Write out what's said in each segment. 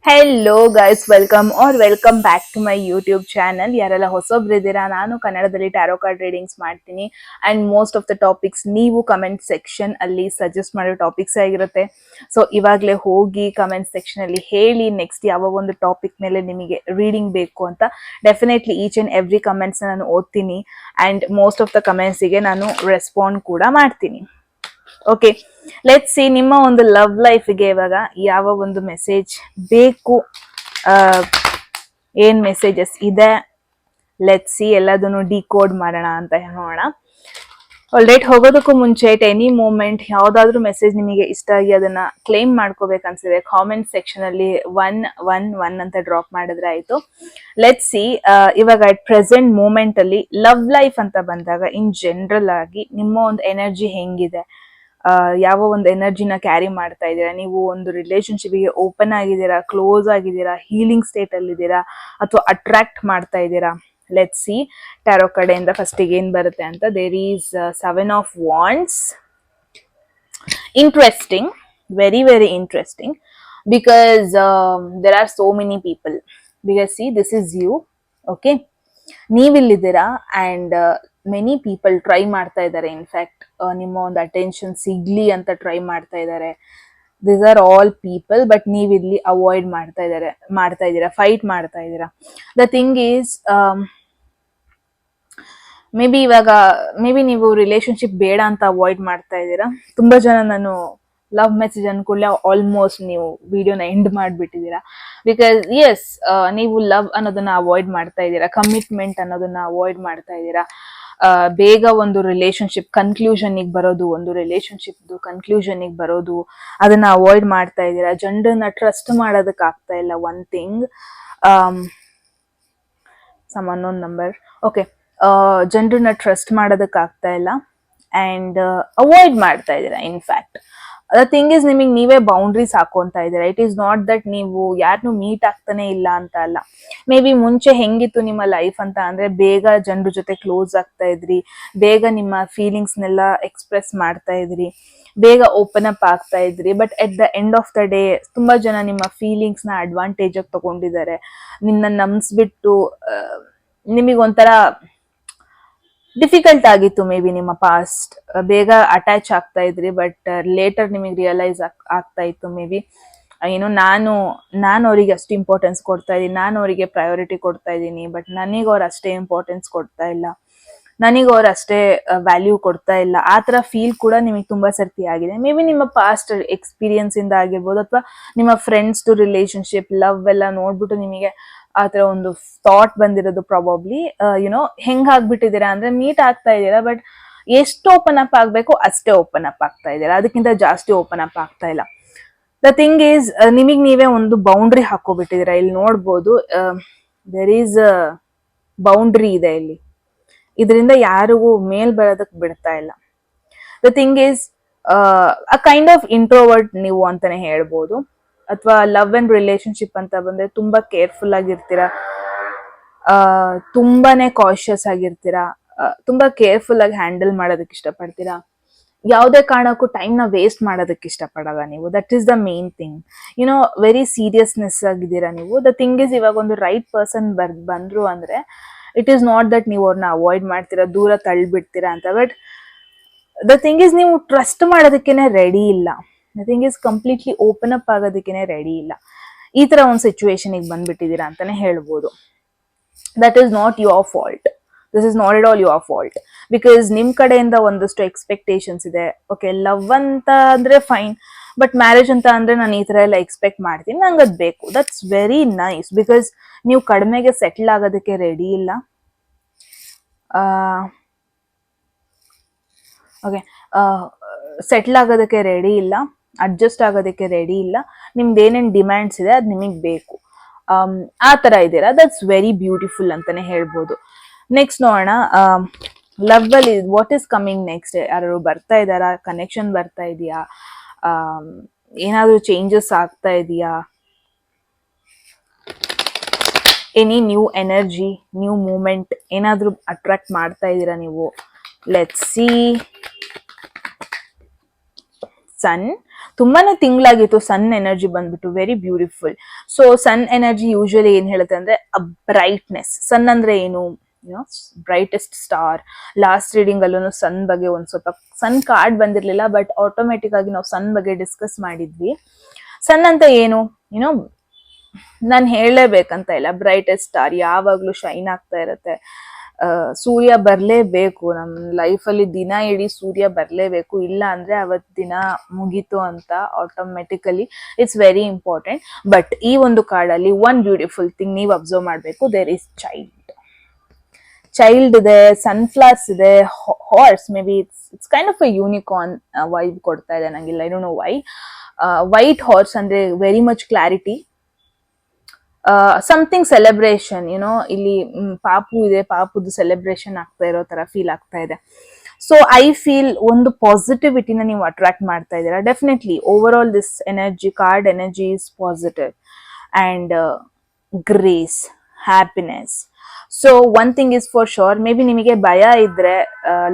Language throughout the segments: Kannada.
Hello guys, welcome back to my YouTube channel. ಯಾರೆಲ್ಲ ಹೊಸೊಬ್ರಿದ್ದೀರಾ, ನಾನು ಕನ್ನಡದಲ್ಲಿ ಟ್ಯಾರೋ ಕಾರ್ಡ್ ರೀಡಿಂಗ್ಸ್ ಮಾಡ್ತೀನಿ and most of the topics ನೀವು ಕಮೆಂಟ್ ಸೆಕ್ಷನ್ ಅಲ್ಲಿ ಸಜೆಸ್ಟ್ ಮಾಡೋ ಟಾಪಿಕ್ಸ್ ಆಗಿರುತ್ತೆ. ಸೊ ಇವಾಗಲೇ ಹೋಗಿ ಕಮೆಂಟ್ ಸೆಕ್ಷನ್ ಅಲ್ಲಿ ಹೇಳಿ ನೆಕ್ಸ್ಟ್ ಯಾವ ಒಂದು ಟಾಪಿಕ್ ಮೇಲೆ ನಿಮಗೆ ರೀಡಿಂಗ್ ಬೇಕು ಅಂತ. Definitely each and every comments ನಾನು ಓದ್ತೀನಿ ಆ್ಯಂಡ್ ಮೋಸ್ಟ್ ಆಫ್ ದ ಕಮೆಂಟ್ಸಿಗೆ ನಾನು ರೆಸ್ಪಾಂಡ್ ಕೂಡ ಮಾಡ್ತೀನಿ. ಓಕೆ, ಲೆಟ್ಸ್ ಸಿ ನಿಮ್ಮ ಒಂದು ಲವ್ ಲೈಫ್ಗೆ ಇವಾಗ ಯಾವ ಒಂದು ಮೆಸೇಜ್ ಬೇಕು, ಏನ್ ಮೆಸೇಜಸ್ ಇದೆ, ಲೆಟ್ಸ್ ಸಿ. ಎಲ್ಲದನ್ನು ಡಿಕೋಡ್ ಮಾಡೋಣ ಅಂತ ನೋಡೋಣ. ಆಲ್ರೈಟ್, ಹೋಗೋದಕ್ಕೂ ಮುಂಚೆ ಎಟ್ ಎನಿ ಮೂಮೆಂಟ್ ಯಾವ್ದಾದ್ರು ಮೆಸೇಜ್ ನಿಮಗೆ ಇಷ್ಟ ಆಗಿ ಅದನ್ನ ಕ್ಲೇಮ್ ಮಾಡ್ಕೋಬೇಕು ಅನ್ಸಿದೆ, ಕಾಮೆಂಟ್ ಸೆಕ್ಷನ್ ಅಲ್ಲಿ 111 ಅಂತ ಡ್ರಾಪ್ ಮಾಡಿದ್ರೆ ಆಯ್ತು. Let's see. ಇವಾಗ ಅಟ್ ಪ್ರೆಸೆಂಟ್ ಮೂಮೆಂಟ್ ಅಲ್ಲಿ ಲವ್ ಲೈಫ್ ಅಂತ ಬಂದಾಗ ಇನ್ ಜನರಲ್ ಆಗಿ ನಿಮ್ಮ ಒಂದು ಎನರ್ಜಿ ಹೆಂಗಿದೆ, ಯಾವ ಒಂದು ಎನರ್ಜಿನ ಕ್ಯಾರಿ ಮಾಡ್ತಾ ಇದ್ದೀರಾ, ನೀವು ಒಂದು ರಿಲೇಶನ್ಶಿಪ್ಗೆ ಓಪನ್ ಆಗಿದ್ದೀರಾ, ಕ್ಲೋಸ್ ಆಗಿದ್ದೀರಾ, ಹೀಲಿಂಗ್ ಸ್ಟೇಟ್ ಅಲ್ಲಿ ಇದ್ದೀರಾ, ಅಥವಾ ಅಟ್ರಾಕ್ಟ್ ಮಾಡ್ತಾ ಇದ್ದೀರಾ. ಲೆಟ್ಸ್ ಸಿ ಟ್ಯಾರೋ ಕಡೆಯಿಂದ ಫಸ್ಟಿಗೆ ಏನ್ ಬರುತ್ತೆ ಅಂತ. There is 7 of wands. Interesting, very very interesting, because there are so many people. Because see, this is you. Okay, ನೀವಿಲ್ಲಿದ್ದೀರಾ ಆ್ಯಂಡ್ ಮೆನಿ ಪೀಪಲ್ ಟ್ರೈ ಮಾಡ್ತಾ ಇದ್ದಾರೆ. ಇನ್ಫ್ಯಾಕ್ಟ್ ನಿಮ್ಮ ಒಂದು ಅಟೆನ್ಷನ್ ಸಿಗ್ಲಿ ಅಂತ ಟ್ರೈ ಮಾಡ್ತಾ ಇದ್ದಾರೆ. This are all people, but ನೀವಿಲ್ಲಿ ಅವಾಯ್ಡ್ ಮಾಡ್ತಾ ಇದ್ದೀರಾ, ಫೈಟ್ ಮಾಡ್ತಾ ಇದ್ದೀರಾ. The thing is, may be ನೀವು ರಿಲೇಶನ್ಶಿಪ್ ಬೇಡ ಅಂತ ಅವಾಯ್ಡ್ ಮಾಡ್ತಾ ಇದ್ದೀರಾ. ತುಂಬಾ ಜನ ನಾನು ಲವ್ ಮೆಸೇಜ್ ಅನ್ಕೊಳ್ಳಿ ಆಲ್ಮೋಸ್ಟ್ ನೀವು ವಿಡಿಯೋನ ಎಂಡ್ ಮಾಡಿಬಿಟ್ಟಿದ್ದೀರಾ. ಬಿಕಾಸ್ ಎಸ್, ನೀವು ಲವ್ ಅನ್ನೋದನ್ನ ಅವಾಯ್ಡ್ ಮಾಡ್ತಾ ಇದ್ದೀರಾ, ಕಮಿಟ್ಮೆಂಟ್ ಅನ್ನೋದನ್ನ ಅವಾಯ್ಡ್ ಮಾಡ್ತಾ ಇದ್ದೀರಾ. ಬೇಗ ಒಂದು ರಿಲೇಶನ್ಶಿಪ್ ಕನ್ಕ್ಲೂಷನ್ಗೆ ಬರೋದು ಅದನ್ನ ಅವಾಯ್ಡ್ ಮಾಡ್ತಾ ಇದ್ದೀರಾ. ಜನರನ್ನ ಟ್ರಸ್ಟ್ ಮಾಡೋದಕ್ಕೆ ಆಗ್ತಾ ಇಲ್ಲ. One thing, some unknown number. Okay, ಜನರನ್ನ ಟ್ರಸ್ಟ್ ಮಾಡೋದಕ್ಕೆ ಆಗ್ತಾ ಇಲ್ಲ ಅಂಡ್ ಅವಾಯ್ಡ್ ಮಾಡ್ತಾ ಇದ್ದೀರಾ. ಇನ್ಫ್ಯಾಕ್ಟ್ ದ ಥಿಂಗ್ ಇಸ್, ನಿಮಗೆ ನೀವೇ ಬೌಂಡ್ರೀಸ್ ಹಾಕೊಂತ ಇದ್ದೀರಾ. ಇಟ್ ಈಸ್ ನಾಟ್ ದಟ್ ನೀವು ಯಾರನ್ನು ಮೀಟ್ ಆಗ್ತಾನೆ ಇಲ್ಲ ಅಂತ ಅಲ್ಲ. ಮೇ ಬಿ ಮುಂಚೆ ಹೆಂಗಿತ್ತು ನಿಮ್ಮ ಲೈಫ್ ಅಂತ ಅಂದ್ರೆ, ಬೇಗ ಜನರ ಜೊತೆ ಕ್ಲೋಸ್ ಆಗ್ತಾ ಇದ್ರಿ, ಬೇಗ ನಿಮ್ಮ ಫೀಲಿಂಗ್ಸ್ನೆಲ್ಲ ಎಕ್ಸ್ಪ್ರೆಸ್ ಮಾಡ್ತಾ ಇದ್ರಿ, ಬೇಗ ಓಪನ್ ಅಪ್ ಆಗ್ತಾ ಇದ್ರಿ. But at the end of the day ತುಂಬಾ ಜನ ನಿಮ್ಮ ಫೀಲಿಂಗ್ಸ್ನ ಅಡ್ವಾಂಟೇಜ್ ಆಗಿ ತಗೊಂಡಿದ್ದಾರೆ. ನಿನ್ನ ನಂಬಿಸ್ಬಿಟ್ಟು ನಿಮಗೊಂಥರ ಡಿಫಿಕಲ್ಟ್ ಆಗಿತ್ತು ಮೇ ಬಿ ನಿಮ್ಮ ಪಾಸ್ಟ್. ಬೇಗ ಅಟ್ಯಾಚ್ ಆಗ್ತಾ ಇದ್ರಿ, ಬಟ್ ಲೇಟರ್ ನಿಮಗೆ ರಿಯಲೈಸ್ ಆಗ್ತಾ ಇತ್ತು ಮೇ ಬಿ ಏನು, ನಾನು ಅವರಿಗೆ ಅಷ್ಟು ಇಂಪಾರ್ಟೆನ್ಸ್ ಕೊಡ್ತಾ ಇದ್ದೀನಿ, ನಾನು ಅವರಿಗೆ ಪ್ರಯಾರಿಟಿ ಕೊಡ್ತಾ ಇದ್ದೀನಿ, ಬಟ್ ನನಗೆ ಅವ್ರು ಅಷ್ಟೇ ಇಂಪಾರ್ಟೆನ್ಸ್ ಕೊಡ್ತಾ ಇಲ್ಲ, ನನಗೆ ಅವ್ರು ಅಷ್ಟೇ ವ್ಯಾಲ್ಯೂ ಕೊಡ್ತಾ ಇಲ್ಲ. ಆ ಥರ ಫೀಲ್ ಕೂಡ ನಿಮಗೆ ತುಂಬಾ ಸರ್ತಿ ಆಗಿದೆ. ಮೇ ಬಿ ನಿಮ್ಮ ಪಾಸ್ಟ್ ಎಕ್ಸ್ಪೀರಿಯನ್ಸ್ ಇಂದ ಆಗಿರ್ಬೋದು, ಅಥವಾ ನಿಮ್ಮ ಫ್ರೆಂಡ್ಸ್ ಟು ರಿಲೇಶನ್ಶಿಪ್ ಲವ್ ಎಲ್ಲ ನೋಡ್ಬಿಟ್ಟು ನಿಮಗೆ ಆ ಥರ ಒಂದು ಥಾಟ್ ಬಂದಿರೋದು. ಪ್ರಾಬಬ್ಲಿ ಹೆಂಗಾಗ್ಬಿಟ್ಟಿದ್ದೀರಾ ಅಂದ್ರೆ, ಮೀಟ್ ಆಗ್ತಾ ಇದ್ದೀರಾ, ಬಟ್ ಎಷ್ಟು ಓಪನ್ ಅಪ್ ಆಗ್ಬೇಕು ಅಷ್ಟೇ ಓಪನ್ ಅಪ್ ಆಗ್ತಾ ಇದ್ದೀರಾ, ಅದಕ್ಕಿಂತ ಜಾಸ್ತಿ ಓಪನ್ ಅಪ್ ಆಗ್ತಾ ಇಲ್ಲ. ದ ಥಿಂಗ್ ಈಸ್, ನಿಮಗೆ ನೀವೇ ಒಂದು ಬೌಂಡ್ರಿ ಹಾಕೋಬಿಟ್ಟಿದ್ದೀರಾ. ಇಲ್ಲಿ ನೋಡ್ಬೋದು, ದೇರ್ ಈಸ್ ಬೌಂಡ್ರಿ ಇದೆ ಇಲ್ಲಿ. ಇದರಿಂದ ಯಾರಿಗೂ ಮೇಲ್ ಬರೋದಕ್ಕೆ ಬಿಡ್ತಾ ಇಲ್ಲ. The thing is, a kind of introvert ನೀವು ಅಂತಾನೆ ಹೇಳ್ಬೋದು. ಅಥವಾ ಲವ್ ಅಂಡ್ ರಿಲೇಶನ್ಶಿಪ್ ಅಂತ ಬಂದ್ರೆ ತುಂಬಾ ಕೇರ್ಫುಲ್ ಆಗಿರ್ತೀರಾ, ತುಂಬಾನೇ ಕಾಶಿಯಸ್ ಆಗಿರ್ತೀರಾ, ತುಂಬಾ ಕೇರ್ಫುಲ್ ಆಗಿ ಹ್ಯಾಂಡಲ್ ಮಾಡೋದಕ್ಕೆ ಇಷ್ಟಪಡ್ತೀರಾ. ಯಾವುದೇ ಕಾರಣಕ್ಕೂ ಟೈಮ್ನ ವೇಸ್ಟ್ ಮಾಡೋದಕ್ಕೆ ಇಷ್ಟಪಡಲ್ಲ ನೀವು. That is the main thing. Very seriousness ಆಗಿದ್ದೀರಾ ನೀವು. ದ ಥಿಂಗ್ ಇಸ್, ಇವಾಗ ಒಂದು ರೈಟ್ ಪರ್ಸನ್ ಬಂದ್ರು ಅಂದ್ರೆ, ಇಟ್ ಈಸ್ ನಾಟ್ ದಟ್ ನೀವು ಅವ್ರನ್ನ ಅವಾಯ್ಡ್ ಮಾಡ್ತೀರಾ, ದೂರ ತಳ್ಳಿಬಿಡ್ತೀರಾ ಅಂತ. ಬಟ್ ದ ಥಿಂಗ್ ಇಸ್, ನೀವು ಟ್ರಸ್ಟ್ ಮಾಡೋದಕ್ಕೇನೆ ರೆಡಿ ಇಲ್ಲ. The thing is, completely open up ಆಗೋದಕ್ಕೇನೆ ರೆಡಿ ಇಲ್ಲ. ಈ ತರ ಒಂದು ಸಿಚುವೇಶನ್ಗೆ ಬಂದ್ಬಿಟ್ಟಿದ್ದೀರಾ ಅಂತಾನೆ ಹೇಳ್ಬೋದು. That is not your fault. This is not at all your fault. Because ನಿಮ್ ಕಡೆಯಿಂದ ಒಂದಷ್ಟು ಎಕ್ಸ್ಪೆಕ್ಟೇಷನ್ಸ್ ಇದೆ. ಓಕೆ, ಲವ್ ಅಂತ ಅಂದ್ರೆ ಫೈನ್, ಬಟ್ ಮ್ಯಾರೇಜ್ ಅಂತ ಅಂದ್ರೆ ನಾನು ಈ ತರ ಎಲ್ಲ ಎಕ್ಸ್ಪೆಕ್ಟ್ ಮಾಡ್ತೀನಿ, ನಂಗೆ ಅದು ಬೇಕು. That's very nice. ಬಿಕಾಸ್ ನೀವು ಕಡಿಮೆಗೆ ಸೆಟ್ಲ್ ಆಗೋದಕ್ಕೆ ರೆಡಿ ಇಲ್ಲ. ಓಕೆ, ಸೆಟ್ಲ್ ಆಗೋದಕ್ಕೆ ರೆಡಿ ಇಲ್ಲ, ಅಡ್ಜಸ್ಟ್ ಆಗೋದಕ್ಕೆ ರೆಡಿ ಇಲ್ಲ. ನಿಮ್ದು ಏನೇನು ಡಿಮ್ಯಾಂಡ್ಸ್ ಇದೆ ಅದು ನಿಮಗೆ ಬೇಕು, ಆ ಥರ ಇದ್ದೀರಾ. ದಟ್ಸ್ ವೆರಿ ಬ್ಯೂಟಿಫುಲ್ ಅಂತಾನೆ ಹೇಳ್ಬೋದು. ನೆಕ್ಸ್ಟ್ ನೋಡೋಣ, ಲವ್ ಅಲ್ಲಿ ವಾಟ್ ಈಸ್ ಕಮಿಂಗ್ ನೆಕ್ಸ್ಟ್. ಯಾರು ಬರ್ತಾ ಇದ್ದಾರಾ, ಕನೆಕ್ಷನ್ ಬರ್ತಾ ಇದೆಯಾ, ಏನಾದರೂ ಚೇಂಜಸ್ ಆಗ್ತಾ ಇದೆಯಾ, any new energy, new moment ಏನಾದರೂ ಅಟ್ರಾಕ್ಟ್ ಮಾಡ್ತಾ ಇದ್ದೀರಾ ನೀವು. Let's see. ಸನ್. ತುಂಬಾನೇ ತಿಂಗಳಾಗಿತ್ತು ಸನ್ ಎನರ್ಜಿ ಬಂದ್ಬಿಟ್ಟು very beautiful. So sun energy usually ಏನ್ ಹೇಳುತ್ತೆ ಅಂದ್ರೆ ಬ್ರೈಟ್ನೆಸ್. ಸನ್ ಅಂದ್ರೆ ಏನು, ಬ್ರೈಟೆಸ್ಟ್ ಸ್ಟಾರ್. ಲಾಸ್ಟ್ ರೀಡಿಂಗ್ ಅಲ್ಲೂ ಸನ್ ಬಗ್ಗೆ ಒಂದ್ ಸ್ವಲ್ಪ ಸನ್ ಕಾರ್ಡ್ ಬಂದಿರ್ಲಿಲ್ಲ, ಬಟ್ ಆಟೋಮೆಟಿಕ್ ಆಗಿ ನಾವು ಸನ್ ಬಗ್ಗೆ ಡಿಸ್ಕಸ್ ಮಾಡಿದ್ವಿ. ಸನ್ ಅಂತ ಏನು, ನಾನು ಹೇಳಲೇಬೇಕಂತ ಇಲ್ಲ, ಬ್ರೈಟೆಸ್ಟ್ ಸ್ಟಾರ್ ಯಾವಾಗ್ಲೂ ಶೈನ್ ಆಗ್ತಾ ಇರತ್ತೆ. ಸೂರ್ಯ ಬರ್ಲೇಬೇಕು ನಮ್ ಲೈಫಲ್ಲಿ, ದಿನ ಇಡೀ ಸೂರ್ಯ ಬರ್ಲೇಬೇಕು, ಇಲ್ಲ ಅಂದ್ರೆ ಅವತ್ ದಿನ ಮುಗೀತು ಅಂತ automatically. It's very important. But ಈ ಒಂದು ಕಾರ್ಡಲ್ಲಿ ಒನ್ ಬ್ಯೂಟಿಫುಲ್ ಥಿಂಗ್ ನೀವು ಅಬ್ಸರ್ವ್ ಮಾಡ್ಬೇಕು, ದೇರ್ ಇಸ್ ಚೈಲ್ಡ್ ಇದೆ, ಸನ್ಫ್ಲವರ್ಸ್ ಇದೆ, horse. Maybe it's kind of a unicorn vibe ಕೊಡ್ತಾ ಇದೆ ನಂಗಿಲ್ಲ, I don't know why. White horse ಅಂದ್ರೆ very much clarity, something celebration. ಇಲ್ಲಿ ಪಾಪು ಇದೆ, ಪಾಪುದು ಸೆಲೆಬ್ರೇಷನ್ ಆಗ್ತಾ ಇರೋ ತರ ಫೀಲ್ ಆಗ್ತಾ ಇದೆ. ಸೊ ಐ ಫೀಲ್ ಒಂದು ಪಾಸಿಟಿವಿಟಿನ ನೀವು ಅಟ್ರಾಕ್ಟ್ ಮಾಡ್ತಾ ಇದ್ದೀರಾ definitely. Over all this energy, card energy is positive and grace, happiness. So one thing is for sure, may be ನಿಮಗೆ ಭಯ ಇದ್ರೆ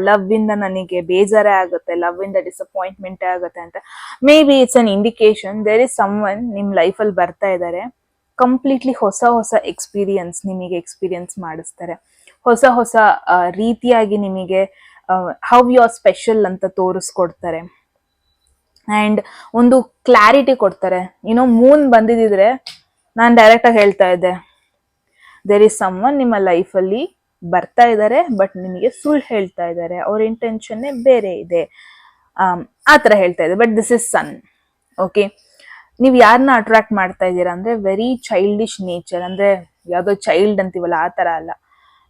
ಲವ್ ಇಂದ ನನಗೆ ಬೇಜಾರೇ ಆಗುತ್ತೆ, ಲವ್ ಇಂದ ಡಿಸಪಾಯಿಂಟ್ಮೆಂಟ್ ಆಗುತ್ತೆ ಅಂತ, maybe it's an indication there is someone ನಿಮ್ ಲೈಫಲ್ಲಿ ಬರ್ತಾ ಇದ್ದಾರೆ, ಕಂಪ್ಲೀಟ್ಲಿ ಹೊಸ ಹೊಸ ಎಕ್ಸ್ಪೀರಿಯನ್ಸ್ ನಿಮಗೆ ಎಕ್ಸ್ಪೀರಿಯನ್ಸ್ ಮಾಡಿಸ್ತಾರೆ, ಹೊಸ ಹೊಸ ರೀತಿಯಾಗಿ ನಿಮಗೆ ಹೌ ಯು ಆರ್ ಸ್ಪೆಷಲ್ ಅಂತ ತೋರಿಸ್ಕೊಡ್ತಾರೆ. ಅಂಡ್ ಒಂದು ಕ್ಲಾರಿಟಿ ಕೊಡ್ತಾರೆ. ಮೂನ್ ಬಂದಿದ್ರೆ ನಾನು ಡೈರೆಕ್ಟ್ ಆಗಿ ಹೇಳ್ತಾ ಇದ್ದೆ, ದೇರ್ ಇಸ್ ಸಮ್ ಒನ್ ನಿಮ್ಮ ಲೈಫಲ್ಲಿ ಬರ್ತಾ ಇದ್ದಾರೆ, ಬಟ್ ನಿಮಗೆ ಸುಳ್ಳು ಹೇಳ್ತಾ ಇದ್ದಾರೆ, ಅವ್ರ ಇಂಟೆನ್ಷನ್ನೇ ಬೇರೆ ಇದೆ, ಆ ಥರ ಹೇಳ್ತಾ ಇದೆ. But this is sun. Okay, ನೀವು ಯಾರನ್ನ ಅಟ್ರಾಕ್ಟ್ ಮಾಡ್ತಾ ಇದ್ದೀರಾ ಅಂದ್ರೆ ವೆರಿ ಚೈಲ್ಡಿಶ್ ನೇಚರ್, ಅಂದ್ರೆ ಯಾವುದೋ ಚೈಲ್ಡ್ ಅಂತೀವಲ್ಲ ಆ ಥರ ಅಲ್ಲ.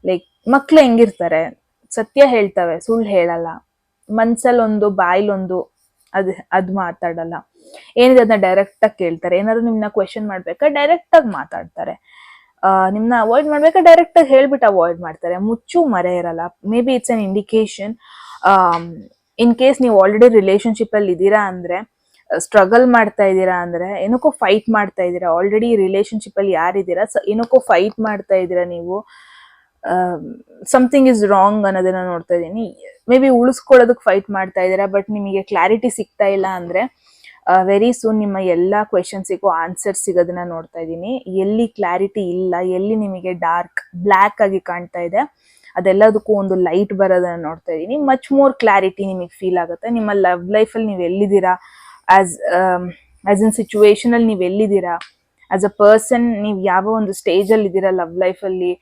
ಲೈಕ್ ಮಕ್ಳು ಹೆಂಗಿರ್ತಾರೆ, ಸತ್ಯ ಹೇಳ್ತವೆ, ಸುಳ್ಳು ಹೇಳಲ್ಲ, ಮನ್ಸಲ್ಲೊಂದು ಬಾಯ್ಲೊಂದು ಅದು ಮಾತಾಡಲ್ಲ, ಏನಿದೆ ಅದನ್ನ ಡೈರೆಕ್ಟ್ ಆಗಿ ಕೇಳ್ತಾರೆ. ಏನಾದ್ರು ನಿಮ್ನ ಕ್ವೆಶನ್ ಮಾಡ್ಬೇಕಾ ಡೈರೆಕ್ಟ್ ಆಗಿ ಮಾತಾಡ್ತಾರೆ, ನಿಮ್ನ ಅವಾಯ್ಡ್ ಮಾಡ್ಬೇಕಾ ಡೈರೆಕ್ಟ್ ಆಗಿ ಹೇಳ್ಬಿಟ್ಟು ಅವಾಯ್ಡ್ ಮಾಡ್ತಾರೆ, ಮುಚ್ಚು ಮರೆ ಇರಲ್ಲ. May be it's an indication. In case ನೀವು ಆಲ್ರೆಡಿ ರಿಲೇಶನ್ಶಿಪ್ ಅಲ್ಲಿ ಇದ್ದೀರಾ ಅಂದ್ರೆ, ಸ್ಟ್ರಗಲ್ ಮಾಡ್ತಾ ಇದ್ದೀರಾ ಅಂದ್ರೆ, ಏನಕ್ಕೋ ಫೈಟ್ ಮಾಡ್ತಾ ಇದ್ದೀರಾ, ಆಲ್ರೆಡಿ ರಿಲೇಶನ್ಶಿಪ್ ಅಲ್ಲಿ ಯಾರಿದ್ದೀರಾ ಏನಕ್ಕೋ ಫೈಟ್ ಮಾಡ್ತಾ ಇದ್ದೀರಾ ನೀವು, ಸಮಥಿಂಗ್ ಇಸ್ ರಾಂಗ್ ಅನ್ನೋದನ್ನ ನೋಡ್ತಾ ಇದ್ದೀನಿ. ಮೇ ಬಿ ಉಳಿಸ್ಕೊಳ್ಳೋದಕ್ಕೆ ಫೈಟ್ ಮಾಡ್ತಾ ಇದ್ದೀರಾ, ಬಟ್ ನಿಮಗೆ ಕ್ಲಾರಿಟಿ ಸಿಗ್ತಾ ಇಲ್ಲ ಅಂದ್ರೆ ವೆರಿ ಸೂನ್ ನಿಮ್ಮ ಎಲ್ಲ ಕ್ವೆಶನ್ಸಿಗೂ ಆನ್ಸರ್ ಸಿಗೋದನ್ನ ನೋಡ್ತಾ ಇದ್ದೀನಿ. ಎಲ್ಲಿ ಕ್ಲಾರಿಟಿ ಇಲ್ಲ, ಎಲ್ಲಿ ನಿಮಗೆ ಡಾರ್ಕ್ ಬ್ಲ್ಯಾಕ್ ಆಗಿ ಕಾಣ್ತಾ ಇದೆ, ಅದೆಲ್ಲದಕ್ಕೂ ಒಂದು ಲೈಟ್ ಬರೋದನ್ನ ನೋಡ್ತಾ ಇದ್ದೀನಿ. ಮಚ್ ಮೋರ್ ಕ್ಲಾರಿಟಿ ನಿಮಗೆ ಫೀಲ್ ಆಗುತ್ತೆ. ನಿಮ್ಮ ಲವ್ ಲೈಫಲ್ಲಿ ನೀವು ಎಲ್ಲಿದ್ದೀರಾ, ಆಸ್ ಇನ್ ಸಿಚುವೇಶನ್ ಅಲ್ಲಿ ನೀವು ಎಲ್ಲಿದ್ದೀರಾ, ಆಸ್ ಅ ಪರ್ಸನ್ ನೀವು ಯಾವ ಒಂದು ಸ್ಟೇಜ್ ಅಲ್ಲಿ ಇದ್ದೀರಾ ಲವ್ ಲೈಫಲ್ಲಿ,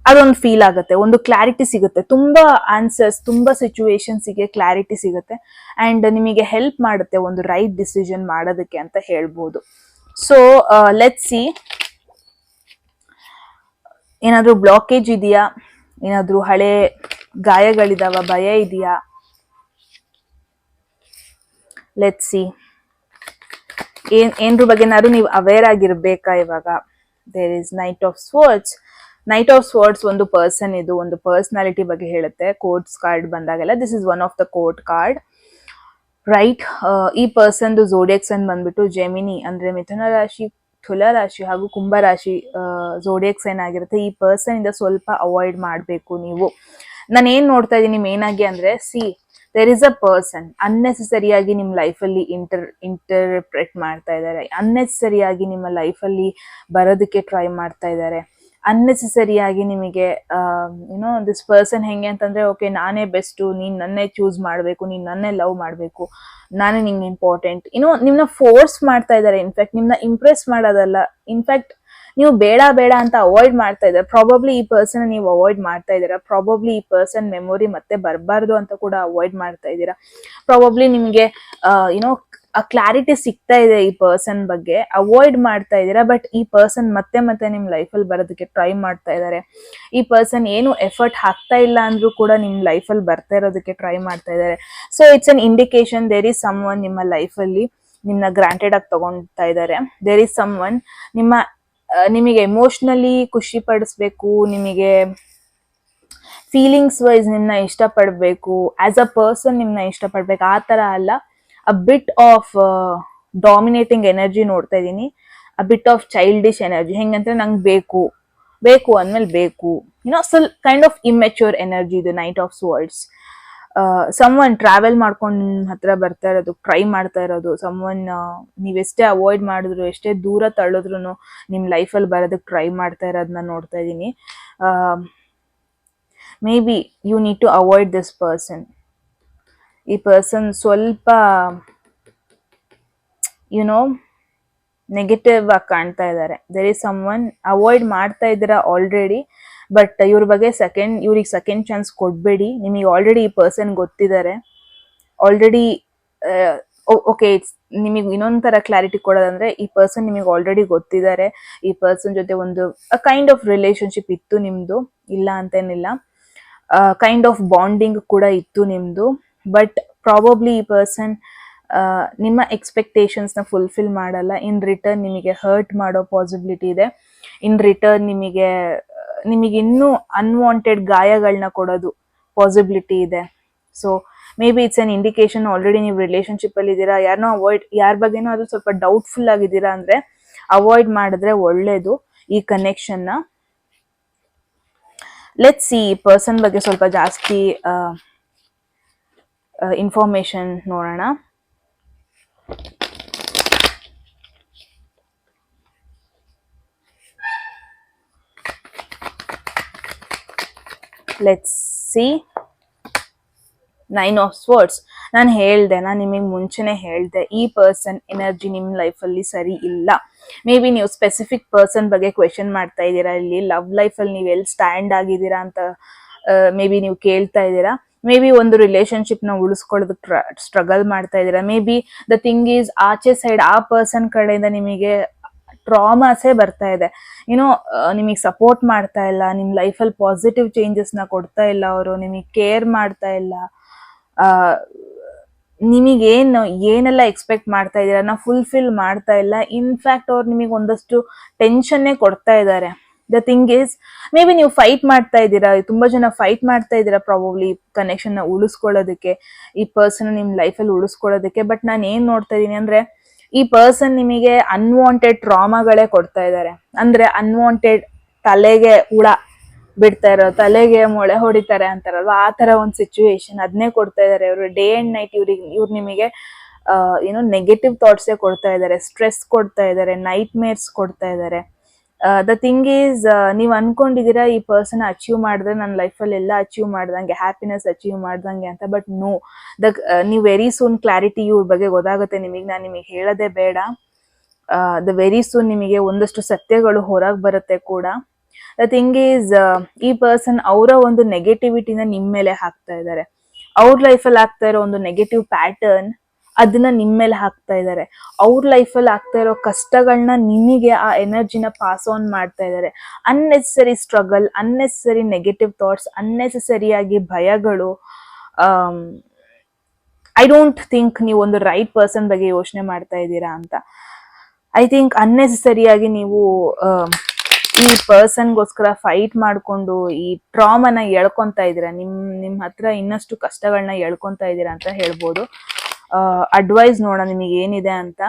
ಅದೊಂದು ಫೀಲ್ ಆಗುತ್ತೆ, ಒಂದು ಕ್ಲಾರಿಟಿ ಸಿಗುತ್ತೆ, ತುಂಬಾ ಆನ್ಸರ್ಸ್, ತುಂಬಾ ಸಿಚುವೇಶನ್ಸ್ಗೆ ಕ್ಲಾರಿಟಿ ಸಿಗುತ್ತೆ ಅಂಡ್ ನಿಮಗೆ ಹೆಲ್ಪ್ ಮಾಡುತ್ತೆ ಒಂದು ರೈಟ್ ಡಿಸಿಷನ್ ಮಾಡೋದಕ್ಕೆ ಅಂತ ಹೇಳ್ಬೋದು. ಸೊ ಲೆಟ್ಸ್ ಸಿ, ಏನಾದ್ರೂ ಬ್ಲಾಕೇಜ್ ಇದೆಯಾ, ಏನಾದ್ರೂ ಹಳೆ ಗಾಯಗಳಿದಾವ, ಭಯ ಇದೆಯಾ, ಲೆಟ್ಸ್ ಸಿ. ಏನ್ರ ಬಗ್ಗೆನಾದ್ರು ನೀವು ಅವೇರ್ ಆಗಿರ್ಬೇಕಾ ಇವಾಗ. There is knight of swords. Knight of swords ಒಂದು ಪರ್ಸನ್, ಇದು ಒಂದು ಪರ್ಸನಾಲಿಟಿ ಬಗ್ಗೆ ಹೇಳುತ್ತೆ. ಕೋರ್ಟ್ಸ್ ಕಾರ್ಡ್ ಬಂದಾಗೆಲ್ಲ this is one of the court card, right. ಈ ಪರ್ಸನ್ದು ಝೋಡಿಯಾಕ್ ಸೈನ್ ಬಂದ್ಬಿಟ್ಟು ಜೆಮಿನಿ, ಅಂದ್ರೆ ಮಿಥುನ ರಾಶಿ, ತುಲಾ ರಾಶಿ ಹಾಗೂ ಕುಂಭ ರಾಶಿ ಝೋಡಿಯಾಕ್ ಸೈನ್ ಆಗಿರುತ್ತೆ. ಈ ಪರ್ಸನ್ ಇಂದ ಸ್ವಲ್ಪ ಅವಾಯ್ಡ್ ಮಾಡಬೇಕು ನೀವು. ನಾನು ಏನ್ ನೋಡ್ತಾ ಇದ್ದೀನಿ ಮೇನ್ ಆಗಿ ಅಂದ್ರೆ, see there is a person ಅನ್ನೆಸೆಸರಿಯಾಗಿ ನಿಮ್ಮ ಲೈಫಲ್ಲಿ ಇಂಟರ್ಪ್ರೆಟ್ ಮಾಡ್ತಾ ಇದ್ದಾರೆ, ಅನ್ನೆಸೆಸರಿಯಾಗಿ ನಿಮ್ಮ ಲೈಫಲ್ಲಿ ಬರೋದಕ್ಕೆ ಟ್ರೈ ಮಾಡ್ತಾ ಇದ್ದಾರೆ, ಅನ್ನೆಸೆಸರಿಯಾಗಿ ನಿಮಗೆ ದಿಸ್ ಪರ್ಸನ್ ಹೆಂಗೆ ಅಂತಂದ್ರೆ, ಓಕೆ ನಾನೇ ಬೆಸ್ಟು, ನೀನ್ ನನ್ನೇ ಚೂಸ್ ಮಾಡಬೇಕು, ನೀನ್ ನನ್ನೇ ಲವ್ ಮಾಡಬೇಕು, ನಾನೇ ನಿಂಗೆ ಇಂಪಾರ್ಟೆಂಟ್, ನಿಮ್ನ ಫೋರ್ಸ್ ಮಾಡ್ತಾ ಇದ್ದಾರೆ. ಇನ್ಫ್ಯಾಕ್ಟ್ ನಿಮ್ನ ಇಂಪ್ರೆಸ್ ಮಾಡೋದಲ್ಲ, ಇನ್ಫ್ಯಾಕ್ಟ್ ನೀವು ಬೇಡ ಬೇಡ ಅಂತ ಅವಾಯ್ಡ್ ಮಾಡ್ತಾ ಇದ್ದಾರೆ. ಪ್ರಾಬಬ್ಲಿ ಈ ಪರ್ಸನ್ ನೀವು ಅವಾಯ್ಡ್ ಮಾಡ್ತಾ ಇದ್ದೀರಾ, ಪ್ರಾಬಬ್ಲಿ ಈ ಪರ್ಸನ್ ಮೆಮೊರಿ ಮತ್ತೆ ಬರಬಾರ್ದು ಅಂತ ಕೂಡ ಅವಾಯ್ಡ್ ಮಾಡ್ತಾ ಇದ್ದೀರಾ, ಪ್ರಾಬಬ್ಲಿ ನಿಮ್ಗೆ ಆ ಕ್ಲಾರಿಟಿ ಸಿಗ್ತಾ ಇದೆ ಈ ಪರ್ಸನ್ ಬಗ್ಗೆ, ಅವಾಯ್ಡ್ ಮಾಡ್ತಾ ಇದ್ದೀರಾ. ಬಟ್ ಈ ಪರ್ಸನ್ ಮತ್ತೆ ಮತ್ತೆ ನಿಮ್ ಲೈಫಲ್ಲಿ ಬರೋದಕ್ಕೆ ಟ್ರೈ ಮಾಡ್ತಾ ಇದ್ದಾರೆ. ಈ ಪರ್ಸನ್ ಏನು ಎಫರ್ಟ್ ಹಾಕ್ತಾ ಇಲ್ಲ ಅಂದ್ರೂ ಕೂಡ ನಿಮ್ ಲೈಫಲ್ಲಿ ಬರ್ತಾ ಇರೋದಕ್ಕೆ ಟ್ರೈ ಮಾಡ್ತಾ ಇದ್ದಾರೆ. So it's an indication there is someone ನಿಮ್ಮ ಲೈಫಲ್ಲಿ ನಿಮ್ನ ಗ್ರಾಂಟೆಡ್ ಆಗಿ ತಗೊಳ್ತಾ ಇದ್ದಾರೆ. ದೇರ್ ಇಸ್ ಸಮ್ ಒನ್ ನಿಮಗೆ ಎಮೋಷನಲಿ ಖುಷಿ ಪಡಿಸ್ಬೇಕು, ನಿಮಗೆ ಫೀಲಿಂಗ್ಸ್ ವೈಸ್ ನಿಮ್ನ ಇಷ್ಟಪಡ್ಬೇಕು, ಆಸ್ ಅ ಪರ್ಸನ್ ನಿಮ್ನ ಇಷ್ಟಪಡ್ಬೇಕು, ಆ ತರ ಅಲ್ಲ. ಅ ಬಿಟ್ ಆಫ್ ಡಾಮಿನೇಟಿಂಗ್ ಎನರ್ಜಿ ನೋಡ್ತಾ ಇದ್ದೀನಿ, ಅ ಬಿಟ್ ಆಫ್ ಚೈಲ್ಡಿಶ್ ಎನರ್ಜಿ. ಹೆಂಗಂದ್ರೆ ನಂಗೆ ಬೇಕು ಬೇಕು ಅಂದ್ಮೇಲೆ ಬೇಕು, ಕೈಂಡ್ ಆಫ್ ಇಮ್ಮೆಚ್ಯೂರ್ ಎನರ್ಜಿ ಇದು ನೈಟ್ ಆಫ್ ಸ್ವರ್ಡ್ಸ್. ಸಮ್ವನ್ ಟ್ರಾವೆಲ್ ಮಾಡ್ಕೊಂಡು ನಿಮ್ಮ ಹತ್ರ ಬರ್ತಾ ಇರೋದು, ಟ್ರೈ ಮಾಡ್ತಾ ಇರೋದು, ಸಮ್ವನ್ ನೀವೆಷ್ಟೇ ಅವಾಯ್ಡ್ ಮಾಡಿದ್ರು, ಎಷ್ಟೇ ದೂರ ತಳ್ಳಿದ್ರು ನಿಮ್ಮ ಲೈಫಲ್ಲಿ ಬರೋದಕ್ಕೆ ಟ್ರೈ ಮಾಡ್ತಾ ಇರೋದನ್ನ ನೋಡ್ತಾ ಇದ್ದೀನಿ. Maybe you need to avoid this person. ಈ ಪರ್ಸನ್ ಸ್ವಲ್ಪ ಯುನೋ ನೆಗೆಟಿವ್ ಆಗಿ ಕಾಣ್ತಾ ಇದ್ದಾರೆ. ದೇರ್ ಇಸ್ ಸಮ್ವನ್ ಅವಾಯ್ಡ್ ಮಾಡ್ತಾ ಇದ್ದೀರಾ ಆಲ್ರೆಡಿ, ಬಟ್ ಇವ್ರ ಬಗ್ಗೆ ಇವ್ರಿಗೆ ಸೆಕೆಂಡ್ ಚಾನ್ಸ್ ಕೊಡಬೇಡಿ. ನಿಮಗೆ ಆಲ್ರೆಡಿ ಈ ಪರ್ಸನ್ ಗೊತ್ತಿದ್ದಾರೆ ಆಲ್ರೆಡಿ. ಓಕೆ, ನಿಮಗೆ ಇನ್ನೊಂದು ಥರ ಕ್ಲಾರಿಟಿ ಕೊಡೋದಂದ್ರೆ, ಈ ಪರ್ಸನ್ ನಿಮಗೆ ಆಲ್ರೆಡಿ ಗೊತ್ತಿದ್ದಾರೆ. ಈ ಪರ್ಸನ್ ಜೊತೆ ಒಂದು ಕೈಂಡ್ ಆಫ್ ರಿಲೇಶನ್ಶಿಪ್ ಇತ್ತು ನಿಮ್ಮದು, ಇಲ್ಲ ಅಂತೇನಿಲ್ಲ. ಕೈಂಡ್ ಆಫ್ ಬಾಂಡಿಂಗ್ ಕೂಡ ಇತ್ತು ನಿಮ್ಮದು. ಬಟ್ ಪ್ರಾಬಬ್ಲಿ ಈ ಪರ್ಸನ್ ನಿಮ್ಮ ಎಕ್ಸ್ಪೆಕ್ಟೇಷನ್ಸ್ನ ಫುಲ್ಫಿಲ್ ಮಾಡಲ್ಲ. ಇನ್ ರಿಟರ್ನ್ ನಿಮಗೆ ಹರ್ಟ್ ಮಾಡೋ ಪಾಸಿಬಿಲಿಟಿ ಇದೆ. ಇನ್ ರಿಟರ್ನ್ ನಿಮಗೆ ಇನ್ನೂ ಅನ್ವಾಂಟೆಡ್ ಗಾಯಗಳನ್ನ ಕೊಡೋದು ಪಾಸಿಬಿಲಿಟಿ ಇದೆ. So may be it's an indication already ನೀವು ರಿಲೇಶನ್ಶಿಪ್ ಅಲ್ಲಿ ಇದ್ದೀರಾ. ಯಾರ ಬಗ್ಗೆನೋ ಅದು ಸ್ವಲ್ಪ ಡೌಟ್ಫುಲ್ ಆಗಿದ್ದೀರಾ ಅಂದ್ರೆ ಅವಾಯ್ಡ್ ಮಾಡಿದ್ರೆ ಒಳ್ಳೇದು ಈ ಕನೆಕ್ಷನ್ನ. ಲೆಟ್ಸ್ ಸಿ ಈ ಪರ್ಸನ್ ಬಗ್ಗೆ ಸ್ವಲ್ಪ ಜಾಸ್ತಿ ಇನ್ಫಾರ್ಮೇಶನ್ ನೋಡೋಣ. Let's see 9 of Swords. ನಾನು ನಿಮಗೆ ಮುಂಚೆನೆ ಹೇಳ್ದೆ, ಈ ಪರ್ಸನ್ ಎನರ್ಜಿ ನಿಮ್ಮ ಲೈಫಲ್ಲಿ ಸರಿ ಇಲ್ಲ. ಮೇ ಬಿ ನೀವು ಸ್ಪೆಸಿಫಿಕ್ ಪರ್ಸನ್ ಬಗ್ಗೆ ಕ್ವೆಶನ್ ಮಾಡ್ತಾ ಇದ್ದೀರಾ. ಇಲ್ಲಿ ಲವ್ ಲೈಫಲ್ಲಿ ನೀವು ಎಲ್ಲಿ ಸ್ಟ್ಯಾಂಡ್ ಆಗಿದ್ದೀರಾ ಅಂತ ಮೇ ಬಿ ನೀವು ಕೇಳ್ತಾ ಇದ್ದೀರಾ. ಮೇ ಬಿ ಒಂದು ರಿಲೇಶನ್ಶಿಪ್ನ ಉಳಿಸ್ಕೊಳ್ಳೋದಕ್ಕೆ ಸ್ಟ್ರಗಲ್ ಮಾಡ್ತಾ ಇದ್ದೀರಾ. May be the thing is, ಆಚೆ ಸೈಡ್ ಆ ಪರ್ಸನ್ ಕಡೆಯಿಂದ ನಿಮಗೆ ಟ್ರಾಮಾಸೇ ಬರ್ತಾ ಇದೆ. ನಿಮಗೆ ಸಪೋರ್ಟ್ ಮಾಡ್ತಾ ಇಲ್ಲ, ನಿಮ್ಮ ಲೈಫಲ್ಲಿ ಪಾಸಿಟಿವ್ ಚೇಂಜಸ್ನ ಕೊಡ್ತಾ ಇಲ್ಲ. ಅವರು ನಿಮಗೆ ಕೇರ್ ಮಾಡ್ತಾ ಇಲ್ಲ. ಏನೆಲ್ಲ ಎಕ್ಸ್ಪೆಕ್ಟ್ ಮಾಡ್ತಾ ಇದ್ದೀರಾ ಫುಲ್ಫಿಲ್ ಮಾಡ್ತಾ ಇಲ್ಲ. ಇನ್ಫ್ಯಾಕ್ಟ್ ಅವ್ರು ನಿಮಗೆ ಒಂದಷ್ಟು ಟೆನ್ಷನ್ನೇ ಕೊಡ್ತಾ ಇದ್ದಾರೆ. The thing is, may be ನೀವು ಫೈಟ್ ಮಾಡ್ತಾ ಇದ್ದೀರಾ, ತುಂಬಾ ಜನ ಫೈಟ್ ಮಾಡ್ತಾ ಇದ್ದೀರಾ ಪ್ರಾಬಬ್ಲಿ ಕನೆಕ್ಷನ್ನ ಉಳಿಸ್ಕೊಳ್ಳೋದಕ್ಕೆ, ಈ ಪರ್ಸನ್ ನಿಮ್ಮ ಲೈಫಲ್ಲಿ ಉಳಿಸ್ಕೊಳ್ಳೋದಕ್ಕೆ. ಬಟ್ ನಾನು ಏನ್ ನೋಡ್ತಾ ಇದ್ದೀನಿ ಅಂದ್ರೆ, ಈ ಪರ್ಸನ್ ನಿಮಗೆ ಅನ್ವಾಂಟೆಡ್ ಟ್ರಾಮಾಗಳೇ ಕೊಡ್ತಾ ಇದ್ದಾರೆ. ಅಂದ್ರೆ ಅನ್ವಾಂಟೆಡ್ ತಲೆಗೆ ಹುಳ ಬಿಡ್ತಾ ಇರೋ, ತಲೆಗೆ ಮೊಳೆ ಹೊಡಿತಾರೆ ಅಂತಾರಲ್ವಾ, ಆ ತರ ಒಂದು ಸಿಚುವೇಶನ್ ಅದನ್ನೇ ಕೊಡ್ತಾ ಇದ್ದಾರೆ ಅವರು. ಡೇ ಅಂಡ್ ನೈಟ್ ಇವ್ರು ನಿಮಗೆ ನೆಗೆಟಿವ್ ಥಾಟ್ಸೇ ಕೊಡ್ತಾ ಇದ್ದಾರೆ, ಸ್ಟ್ರೆಸ್ ಕೊಡ್ತಾ ಇದ್ದಾರೆ, ನೈಟ್ ಮೇರ್ಸ್ ಕೊಡ್ತಾ ಇದ್ದಾರೆ. ದ ಥಿಂಗ್ ಈಸ್, ನೀವು ಅನ್ಕೊಂಡಿದ್ದೀರಾ ಈ ಪರ್ಸನ್ ಅಚೀವ್ ಮಾಡಿದ್ರೆ ನನ್ನ ಲೈಫಲ್ಲಿ ಎಲ್ಲ ಅಚೀವ್ ಮಾಡ್ದಂಗೆ, ಹ್ಯಾಪಿನೆಸ್ ಅಚೀವ್ ಮಾಡ್ದಂಗೆ ಅಂತ. ಬಟ್ ನೋ, ನೀವು ವೆರಿ ಸೂನ್ ಕ್ಲಾರಿಟಿ ಇವ್ರ ಬಗ್ಗೆ ಗೊತ್ತಾಗುತ್ತೆ ನಿಮಗೆ. ನಾನು ನಿಮಗೆ ಹೇಳೋದೇ ಬೇಡ. ವೆರಿ ಸೂನ್ ನಿಮಗೆ ಒಂದಷ್ಟು ಸತ್ಯಗಳು ಹೊರಗೆ ಬರುತ್ತೆ ಕೂಡ. ದ ಥಿಂಗ್ ಈಸ್, ಈ ಪರ್ಸನ್ ಅವರ ಒಂದು ನೆಗೆಟಿವಿಟಿನ ನಿಮ್ಮ ಮೇಲೆ ಹಾಕ್ತಾ ಇದ್ದಾರೆ. ಅವ್ರ ಲೈಫಲ್ಲಿ ಆಗ್ತಾ ಇರೋ ಒಂದು ನೆಗೆಟಿವ್ ಪ್ಯಾಟರ್ನ್ ಅದನ್ನ ನಿಮ್ಮ ಮೇಲೆ ಹಾಕ್ತಾ ಇದ್ದಾರೆ. ಅವ್ರ ಲೈಫಲ್ಲಿ ಆಗ್ತಾ ಇರೋ ಕಷ್ಟಗಳನ್ನ ನಿಮಗೆ ಆ ಎನರ್ಜಿನ ಪಾಸ್ ಆನ್ ಮಾಡ್ತಾ ಇದ್ದಾರೆ. Unnecessary struggle, unnecessary negative thoughts, ಅನ್ನೆಸೆಸರಿಯಾಗಿ ಭಯಗಳು. ಐ ಡೋಂಟ್ ಥಿಂಕ್ ನೀವು ಒಂದು ರೈಟ್ ಪರ್ಸನ್ ಬಗ್ಗೆ ಯೋಚನೆ ಮಾಡ್ತಾ ಇದ್ದೀರಾ ಅಂತ. ಐ ಥಿಂಕ್ ಅನ್ನೆಸೆಸರಿಯಾಗಿ ನೀವು ಈ ಪರ್ಸನ್ಗೋಸ್ಕರ ಫೈಟ್ ಮಾಡ್ಕೊಂಡು ಈ ಟ್ರಾಮನ ಎಳ್ಕೊಂತಾ ಇದ್ದೀರಾ. ನಿಮ್ ಹತ್ರ ಇನ್ನಷ್ಟು ಕಷ್ಟಗಳನ್ನ ಎಳ್ಕೊಂತಾ ಇದ್ದೀರಾ ಅಂತ ಹೇಳ್ಬೋದು. ಅಡ್ವೈಸ್ ನೋಡೋಣ ನಿಮಗೆ ಏನಿದೆ ಅಂತ.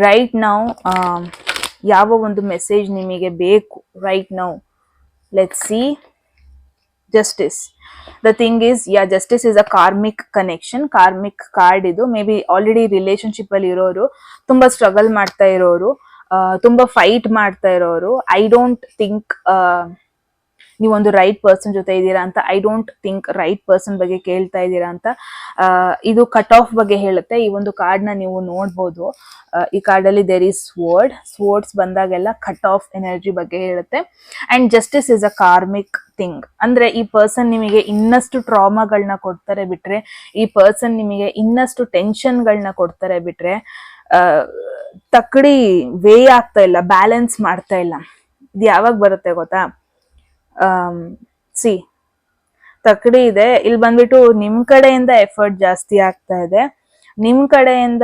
ರೈಟ್ ನೌ ಯಾವ ಒಂದು ಮೆಸೇಜ್ ನಿಮಗೆ ಬೇಕು right now? Let's see. Justice. The thing is, justice is a karmic connection, karmic card ಇದು. ಮೇ ಬಿ ಆಲ್ರೆಡಿ ರಿಲೇಶನ್ಶಿಪ್ ಅಲ್ಲಿ ಇರೋರು, ತುಂಬಾ ಸ್ಟ್ರಗಲ್ ಮಾಡ್ತಾ ಇರೋರು, ತುಂಬಾ ಫೈಟ್ ಮಾಡ್ತಾ ಇರೋರು. ಐ ಡೋಂಟ್ ಥಿಂಕ್ ನೀವೊಂದು ರೈಟ್ ಪರ್ಸನ್ ಜೊತೆ ಇದ್ದೀರಾ ಅಂತ. I don't think right person ಬಗ್ಗೆ ಕೇಳ್ತಾ ಇದ್ದೀರಾ ಅಂತ. ಇದು ಕಟ್ ಆಫ್ ಬಗ್ಗೆ ಹೇಳುತ್ತೆ. ಈ ಒಂದು ಕಾರ್ಡ್ನ ನೀವು ನೋಡ್ಬೋದು. ಈ ಕಾರ್ಡಲ್ಲಿ ದೇರ್ ಈಸ್ ಸ್ವೋರ್ಡ್ಸ್ ಬಂದಾಗೆಲ್ಲ ಕಟ್ ಆಫ್ ಎನರ್ಜಿ ಬಗ್ಗೆ ಹೇಳುತ್ತೆ. And justice is a karmic thing. ಅಂದ್ರೆ ಈ ಪರ್ಸನ್ ನಿಮಗೆ ಇನ್ನಷ್ಟು ಟ್ರಾಮಾಗಳನ್ನ ಕೊಡ್ತಾರೆ ಬಿಟ್ರೆ, ಈ ಪರ್ಸನ್ ನಿಮಗೆ ಇನ್ನಷ್ಟು ಟೆನ್ಷನ್ಗಳನ್ನ ಕೊಡ್ತಾರೆ ಬಿಟ್ರೆ, ತಕ್ಕಡಿ ವೇ ಆಗ್ತಾ ಇಲ್ಲ, ಬ್ಯಾಲೆನ್ಸ್ ಮಾಡ್ತಾ ಇಲ್ಲ. ಇದು ಯಾವಾಗ ಬರುತ್ತೆ ಗೊತ್ತಾ? ಸಿ, ತಕ್ಕಡಿ ಇದೆ, ಇಲ್ಲಿ ಬಂದ್ಬಿಟ್ಟು ನಿಮ್ ಕಡೆಯಿಂದ ಎಫರ್ಟ್ ಜಾಸ್ತಿ ಆಗ್ತಾ ಇದೆ. ನಿಮ್ ಕಡೆಯಿಂದ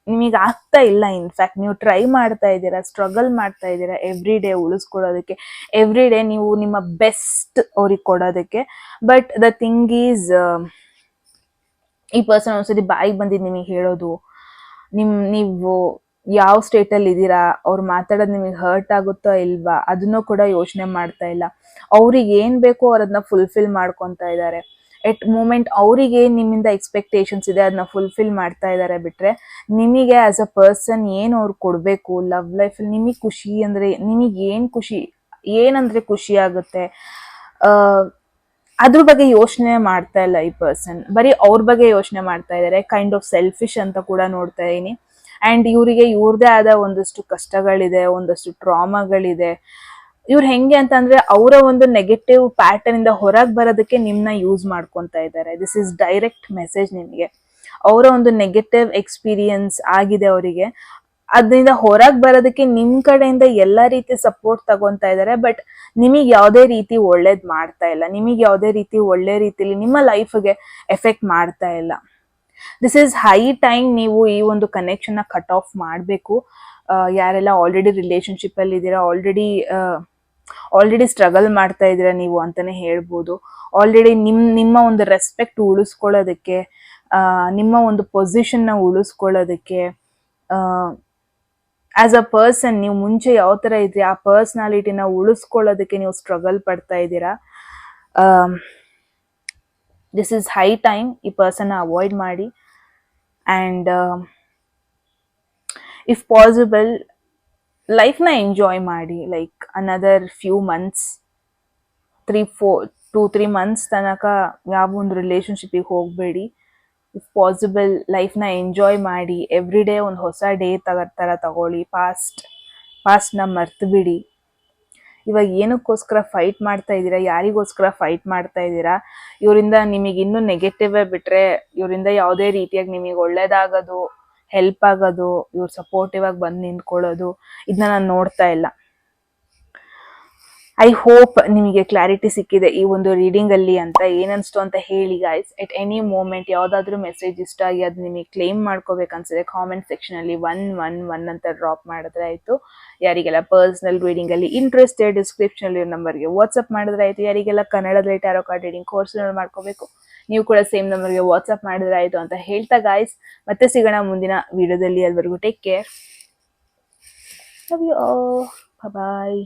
ನಿಮಗೆ ಆಗ್ತಾ ಇಲ್ಲ. ಇನ್ಫ್ಯಾಕ್ಟ್ ನೀವು ಟ್ರೈ ಮಾಡ್ತಾ ಇದ್ದೀರಾ, ಸ್ಟ್ರಗಲ್ ಮಾಡ್ತಾ ಇದ್ದೀರಾ ಎವ್ರಿ ಡೇ ಉಳಿಸ್ಕೊಡೋದಕ್ಕೆ, ಎವ್ರಿ ಡೇ ನೀವು ನಿಮ್ಮ ಬೆಸ್ಟ್ ಅವ್ರಿಗೆ ಕೊಡೋದಕ್ಕೆ. ಬಟ್ ದ ಥಿಂಗ್ ಈಸ್, ಈ ಪರ್ಸನ್ ಒಂದ್ಸತಿ ಬಾಯಿಗೆ ಬಂದಿದ್ದು ನಿಮಗೆ ಹೇಳೋದು, ನೀವು ಯಾವ ಸ್ಟೇಟಲ್ಲಿ ಇದ್ದೀರಾ, ಅವ್ರು ಮಾತಾಡೋದು ನಿಮಗೆ ಹರ್ಟ್ ಆಗುತ್ತೋ ಇಲ್ವಾ ಅದನ್ನೂ ಕೂಡ ಯೋಚನೆ ಮಾಡ್ತಾ ಇಲ್ಲ. ಅವ್ರಿಗೆ ಏನು ಬೇಕೋ ಅವ್ರು ಅದನ್ನ ಫುಲ್ಫಿಲ್ ಮಾಡ್ಕೊತಾ ಇದ್ದಾರೆ. ಎಟ್ ಮೂಮೆಂಟ್ ಅವರಿಗೆ ನಿಮ್ಮಿಂದ ಎಕ್ಸ್ಪೆಕ್ಟೇಷನ್ಸ್ ಇದೆ, ಅದನ್ನ ಫುಲ್ಫಿಲ್ ಮಾಡ್ತಾ ಇದ್ದಾರೆ ಬಿಟ್ರೆ ನಿಮಗೆ ಆಸ್ ಅ ಪರ್ಸನ್ ಏನು ಅವ್ರು ಕೊಡಬೇಕು ಲವ್ ಲೈಫಲ್ಲಿ, ನಿಮಗೆ ಖುಷಿ ಅಂದರೆ ನಿಮಗೆ ಏನು ಖುಷಿ, ಏನಂದ್ರೆ ಖುಷಿ ಆಗುತ್ತೆ ಅದ್ರ ಬಗ್ಗೆ ಯೋಚನೆ ಮಾಡ್ತಾ ಇಲ್ಲ ಈ ಪರ್ಸನ್. ಬರೀ ಅವ್ರ ಬಗ್ಗೆ ಯೋಚನೆ ಮಾಡ್ತಾ ಇದ್ದಾರೆ. ಕೈಂಡ್ ಆಫ್ ಸೆಲ್ಫಿಶ್ ಅಂತ ಕೂಡ ನೋಡ್ತಾ ಇದೀನಿ. ಅಂಡ್ ಇವರಿಗೆ ಇವ್ರದೇ ಆದ ಒಂದಷ್ಟು ಕಷ್ಟಗಳಿದೆ, ಒಂದಷ್ಟು ಟ್ರಾಮಾಗಳಿದೆ. ಇವ್ರು ಹೆಂಗೆ ಅಂತಂದ್ರೆ ಅವರ ಒಂದು ನೆಗೆಟಿವ್ ಪ್ಯಾಟರ್ನ್ ಇಂದ ಹೊರಗೆ ಬರೋದಕ್ಕೆ ನಿಮ್ನ ಯೂಸ್ ಮಾಡ್ಕೊತಾ ಇದ್ದಾರೆ. ದಿಸ್ ಇಸ್ ಡೈರೆಕ್ಟ್ ಮೆಸೇಜ್ ನಿಮಗೆ. ಅವರ ಒಂದು ನೆಗೆಟಿವ್ ಎಕ್ಸ್ಪೀರಿಯನ್ಸ್ ಆಗಿದೆ ಅವರಿಗೆ, ಅದರಿಂದ ಹೊರಗೆ ಬರೋದಕ್ಕೆ ನಿಮ್ ಕಡೆಯಿಂದ ಎಲ್ಲ ರೀತಿ ಸಪೋರ್ಟ್ ತಗೊಂತಾ ಇದ್ದಾರೆ. ಬಟ್ ನಿಮಗೆ ಯಾವುದೇ ರೀತಿ ಒಳ್ಳೇದ್ ಮಾಡ್ತಾ ಇಲ್ಲ, ನಿಮಗೆ ಯಾವುದೇ ರೀತಿ ಒಳ್ಳೆ ರೀತಿಲಿ ನಿಮ್ಮ ಲೈಫ್ಗೆ ಎಫೆಕ್ಟ್ ಮಾಡ್ತಾ ಇಲ್ಲ. ದಿಸ್ ಈಸ್ ಹೈ ಟೈಮ್ ನೀವು ಈ ಒಂದು ಕನೆಕ್ಷನ್ ಕಟ್ ಆಫ್ ಮಾಡಬೇಕು. ಯಾರೆಲ್ಲ ಆಲ್ರೆಡಿ ರಿಲೇಶನ್ಶಿಪ್ ಅಲ್ಲಿ ಇದ್ದೀರಾ, ಆಲ್ರೆಡಿ ಸ್ಟ್ರಗಲ್ ಮಾಡ್ತಾ ಇದ್ದೀರಾ ನೀವು ಅಂತಾನೆ ಹೇಳ್ಬೋದು. ಆಲ್ರೆಡಿ ನಿಮ್ಮ ಒಂದು ರೆಸ್ಪೆಕ್ಟ್ ಉಳಿಸ್ಕೊಳ್ಳೋದಕ್ಕೆ, ನಿಮ್ಮ ಒಂದು ಪೊಸಿಷನ್ ನ ಉಳಿಸ್ಕೊಳ್ಳೋದಕ್ಕೆ, ಆಸ್ ಅ ಪರ್ಸನ್ ನೀವು ಮುಂಚೆ ಯಾವ ತರ ಇದ್ರಿ ಆ ಪರ್ಸನಾಲಿಟಿನ ಉಳಿಸ್ಕೊಳ್ಳೋದಕ್ಕೆ ನೀವು ಸ್ಟ್ರಗಲ್ ಪಡ್ತಾ ಇದ್ದೀರಾ. ದಿಸ್ ಇಸ್ ಹೈ ಟೈಮ್ ಈ ಪರ್ಸನ್ ಅವಾಯ್ಡ್ ಮಾಡಿ. ಅಂಡ್ ಇಫ್ ಪಾಸಿಬಲ್ ಲೈಫ್ನ ಎಂಜಾಯ್ ಮಾಡಿ. Like another few months, 2-3 months ತನಕ ಯಾವ ಒಂದು ರಿಲೇಶನ್ಶಿಪ್ಪಿಗೆ ಹೋಗಬೇಡಿ. ಇಫ್ ಪಾಸಿಬಲ್ ಲೈಫ್ನ ಎಂಜಾಯ್ ಮಾಡಿ. ಎವ್ರಿ ಡೇ ಒಂದು ಹೊಸ ಡೇ ಥರ ತಗೊಳ್ಳಿ. ಪಾಸ್ಟ್ನ ಮರ್ತು ಬಿಡಿ. ಇವಾಗ ಏನಕ್ಕೋಸ್ಕರ ಫೈಟ್ ಮಾಡ್ತಾ ಇದ್ದೀರಾ, ಯಾರಿಗೋಸ್ಕರ ಫೈಟ್ ಮಾಡ್ತಾ ಇದ್ದೀರಾ, ಇವರಿಂದ ನಿಮಗೆ ಇನ್ನೂ ನೆಗೆಟಿವೇ ಬಿಟ್ರೆ ಇವರಿಂದ ಯಾವುದೇ ರೀತಿಯಾಗಿ ನಿಮಗೆ ಒಳ್ಳೇದಾಗೋದು, ಹೆಲ್ಪ್ ಆಗೋದು, ಇವ್ರು ಸಪೋರ್ಟಿವ್ ಆಗಿ ಬಂದು ನಿಂತ್ಕೊಳ್ಳೋದು ಇದನ್ನ ನಾನು ನೋಡ್ತಾ ಇಲ್ಲ. ಐ ಹೋಪ್ ನಿಮಗೆ ಕ್ಲಾರಿಟಿ ಸಿಕ್ಕಿದೆ ಈ ಒಂದು ರೀಡಿಂಗ್ ಅಲ್ಲಿ ಅಂತ. ಏನನ್ಸ್ತು ಅಂತ ಹೇಳಿ ಗೈಸ್. ಎಟ್ ಎನಿ ಮೂಮೆಂಟ್ ಯಾವ್ದಾದ್ರು ಮೆಸೇಜ್ ಇಷ್ಟ ಆಗಿ ಅದು ನಿಮಗೆ ಕ್ಲೇಮ್ ಮಾಡ್ಕೋಬೇಕನ್ಸಿದೆ ಕಾಮೆಂಟ್ ಸೆಕ್ಷನ್ ಅಲ್ಲಿ 111 ಅಂತ ಡ್ರಾಪ್ ಮಾಡಿದ್ರೆ ಆಯ್ತು. ಯಾರಿಗೆಲ್ಲ ಪರ್ಸನಲ್ ರೀಡಿಂಗ್ ಅಲ್ಲಿ ಇಂಟ್ರೆಸ್ಟೆಡ್ ಡಿಸ್ಕ್ರಿಪ್ಷನ್ ಅಲ್ಲಿ ನಂಬರ್ಗೆ ವಾಟ್ಸ್ಆಪ್ ಮಾಡಿದ್ರೆ ಆಯ್ತು. ಯಾರಿಗೆಲ್ಲ ಕನ್ನಡದಲ್ಲಿ ಟ್ಯಾರೋ ಕಾರ್ಡ್ ರೀಡಿಂಗ್ ಕೋರ್ಸ್ ಮಾಡ್ಕೋಬೇಕು ನೀವು ಕೂಡ ಸೇಮ್ ನಂಬರ್ಗೆ ವಾಟ್ಸ್ಆಪ್ ಮಾಡಿದ್ರೆ ಆಯ್ತು ಅಂತ ಹೇಳ್ತಾ ಗೈಸ್ ಮತ್ತೆ ಸಿಗೋಣ ಮುಂದಿನ ವಿಡಿಯೋದಲ್ಲಿ. ಅಲ್ಲಿವರೆಗೂ take care, love you all, bye.